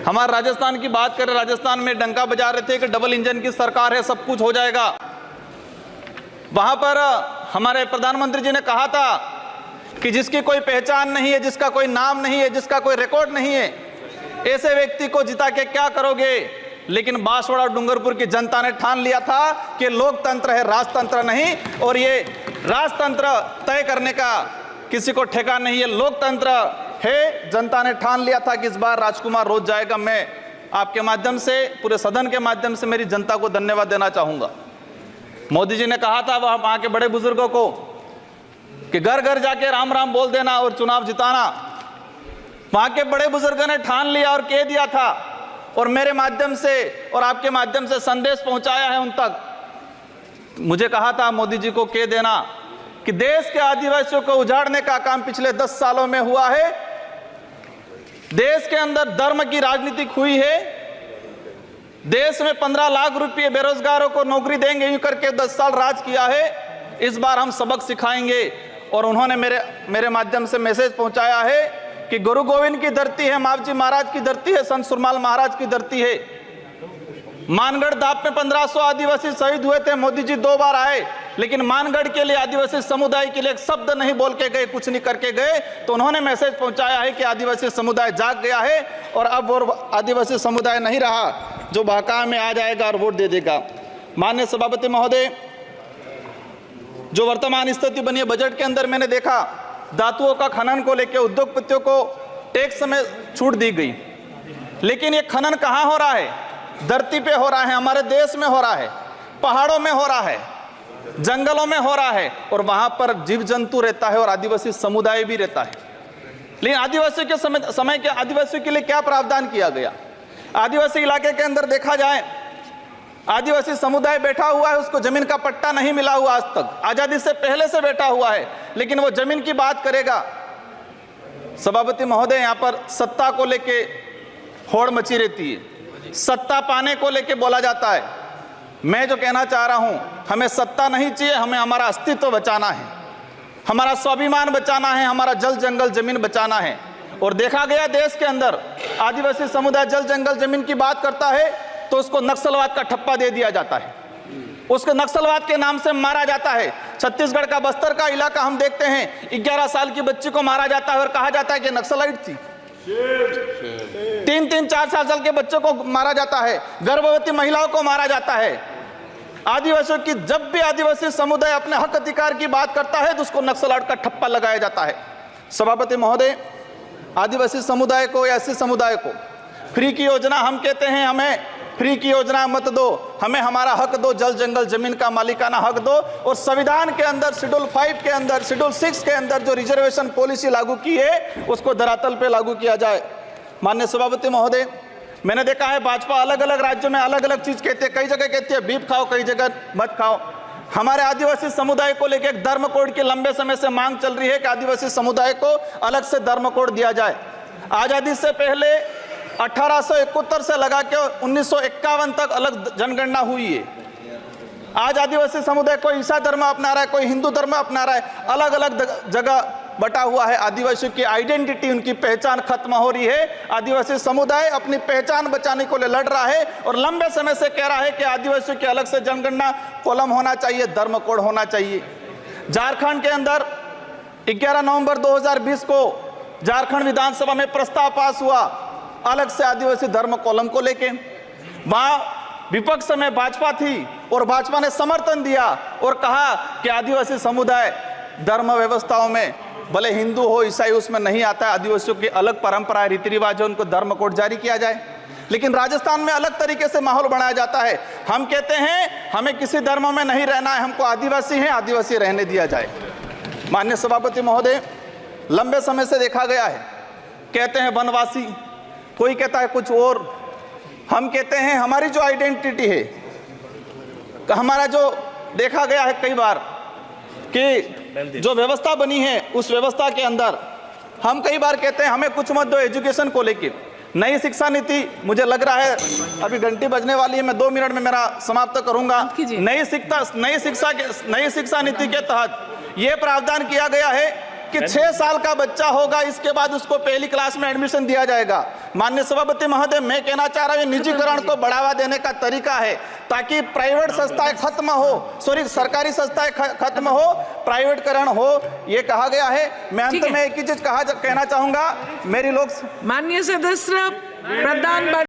हमारे राजस्थान की बात करें, राजस्थान में डंका बजा रहे थे कि डबल इंजन की सरकार है, सब कुछ हो जाएगा। वहां पर हमारे प्रधानमंत्री जी ने कहा था कि जिसकी कोई पहचान नहीं है, जिसका कोई नाम नहीं है, जिसका कोई रिकॉर्ड नहीं है, ऐसे व्यक्ति को जिता के क्या करोगे। लेकिन बांसवाड़ा और डूंगरपुर की जनता ने ठान लिया था कि लोकतंत्र है, राजतंत्र नहीं। और ये राजतंत्र तय करने का किसी को ठेका नहीं है, लोकतंत्र है। जनता ने ठान लिया था कि इस बार राजकुमार रोज जाएगा। मैं आपके माध्यम से, पूरे सदन के माध्यम से मेरी जनता को धन्यवाद देना चाहूंगा। मोदी जी ने कहा था वहां के बड़े बुजुर्गों को कि घर घर जाके राम राम बोल देना और चुनाव जिताना। वहां के बड़े बुजुर्गों ने ठान लिया और कह दिया था, और मेरे माध्यम से और आपके माध्यम से संदेश पहुंचाया है उन तक। मुझे कहा था मोदी जी को कह देना कि देश के आदिवासियों को उजाड़ने का काम पिछले 10 सालों में हुआ है। देश के अंदर धर्म की राजनीति हुई है। देश में 15 लाख रुपए बेरोजगारों को नौकरी देंगे, यूं करके 10 साल राज किया है। इस बार हम सबक सिखाएंगे। और उन्होंने मेरे माध्यम से मैसेज पहुंचाया है कि गुरु गोविंद की धरती है, मावजी महाराज की धरती है, संत सुरमाल महाराज की धरती है। मानगढ़ दाप में 1500 आदिवासी शहीद हुए थे। मोदी जी 2 बार आए, लेकिन मानगढ़ के लिए, आदिवासी समुदाय के लिए एक शब्द नहीं बोल के गए, कुछ नहीं करके गए। तो उन्होंने मैसेज पहुंचाया है कि आदिवासी समुदाय जाग गया है और अब वो आदिवासी समुदाय नहीं रहा जो बहका में आ जाएगा और वोट दे देगा। माननीय सभापति महोदय, जो वर्तमान स्थिति बनी है बजट के अंदर, मैंने देखा धातुओं का खनन को लेकर उद्योगपतियों को टैक्स में छूट दी गई। लेकिन ये खनन कहाँ हो रहा है? धरती पे हो रहा है, हमारे देश में हो रहा है, पहाड़ों में हो रहा है, जंगलों में हो रहा है, और वहां पर जीव जंतु रहता है और आदिवासी समुदाय भी रहता है। लेकिन आदिवासियों के समय के आदिवासियों के लिए क्या प्रावधान किया गया? आदिवासी इलाके के अंदर देखा जाए, आदिवासी समुदाय बैठा हुआ है, उसको जमीन का पट्टा नहीं मिला हुआ आज तक, आजादी से पहले से बैठा हुआ है, लेकिन वो जमीन की बात करेगा। सभापति महोदय, यहाँ पर सत्ता को लेके होड़ मची रहती है, सत्ता पाने को लेके बोला जाता है। मैं जो कहना चाह रहा हूं, हमें सत्ता नहीं चाहिए, हमें हमारा अस्तित्व बचाना है, हमारा स्वाभिमान बचाना है, हमारा जल जंगल जमीन बचाना है। और देखा गया देश के अंदर आदिवासी समुदाय जल जंगल जमीन की बात करता है तो उसको नक्सलवाद का ठप्पा दे दिया जाता है, उसको नक्सलवाद के नाम से मारा जाता है। छत्तीसगढ़ का बस्तर का इलाका हम देखते हैं, 11 साल की बच्ची को मारा जाता है और कहा जाता है कि नक्सलाइट थी। 3-3, 4 साल के बच्चों को मारा जाता है, गर्भवती महिलाओं को मारा जाता है। आदिवासियों की, जब भी आदिवासी समुदाय अपने हक अधिकार की बात करता है तो उसको नक्सलवाद का ठप्पा लगाया जाता है। सभापति महोदय, आदिवासी समुदाय को, एससी समुदाय को फ्री की योजना, हम कहते हैं हमें फ्री की योजना मत दो, हमें हमारा हक दो, जल जंगल जमीन का मालिकाना हक दो। और संविधान के अंदर शेड्यूल 5 के अंदर, शेड्यूल 6 के अंदर जो रिजर्वेशन पॉलिसी लागू की है उसको धरातल पे लागू किया जाए। माननीय सभापति महोदय, मैंने देखा है भाजपा अलग अलग राज्यों में अलग अलग चीज कहती है, कई जगह कहती है बीफ खाओ, कई जगह मत खाओ। हमारे आदिवासी समुदाय को लेकर एक धर्म कोड की लंबे समय से मांग चल रही है कि आदिवासी समुदाय को अलग से धर्म कोड दिया जाए। आजादी से पहले 1871 से लगा के 1951 तक अलग जनगणना हुई है। आज आदिवासी समुदाय कोई ईसाई धर्म अपना रहा है, कोई हिंदू धर्म अपना रहा है, अलग अलग जगह बटा हुआ है। आदिवासियों की आइडेंटिटी, उनकी पहचान खत्म हो रही है। आदिवासी समुदाय अपनी पहचान बचाने को लड़ रहा है और लंबे समय से कह रहा है कि आदिवासियों की अलग से जनगणना कॉलम होना चाहिए, धर्म कोड होना चाहिए। झारखंड के अंदर 11 नवंबर 2020 को झारखंड विधानसभा में प्रस्ताव पास हुआ अलग से आदिवासी धर्म कॉलम को लेके। वहां विपक्ष में भाजपा थी और भाजपा ने समर्थन दिया और कहा कि आदिवासी समुदाय धर्म व्यवस्थाओं में, भले हिंदू हो ईसाई, उसमें नहीं आता है, आदिवासियों की अलग परंपराएं रीति रिवाज है, उनको धर्म कोड जारी किया जाए। लेकिन राजस्थान में अलग तरीके से माहौल बनाया जाता है। हम कहते हैं हमें किसी धर्म में नहीं रहना है, हमको आदिवासी हैं, आदिवासी रहने दिया जाए। माननीय सभापति महोदय, लंबे समय से देखा गया है, कहते हैं वनवासी, कोई कहता है कुछ और। हम कहते हैं हमारी जो आइडेंटिटी है, हमारा जो देखा गया है कई बार कि जो व्यवस्था बनी है उस व्यवस्था के अंदर हम कई बार कहते हैं हमें कुछ मत दो एजुकेशन को लेकर। नई शिक्षा नीति, मुझे लग रहा है अभी घंटी बजने वाली है, मैं 2 मिनट में मेरा समाप्त करूंगा। नई शिक्षा नीति के तहत यह प्रावधान किया गया है कि 6 साल का बच्चा होगा इसके बाद उसको पहली क्लास में एडमिशन दिया जाएगा। माननीय सभापति महोदय, मैं कहना चाह रहा हूं, निजीकरण को बढ़ावा देने का तरीका है ताकि प्राइवेट संस्थाएं खत्म हो, सरकारी संस्थाएं खत्म हो, प्राइवेटकरण हो, ये कहा गया है। मैं अंत में एक ही चीज कहना चाहूंगा, मेरी लोग माननीय सदस्य प्रधान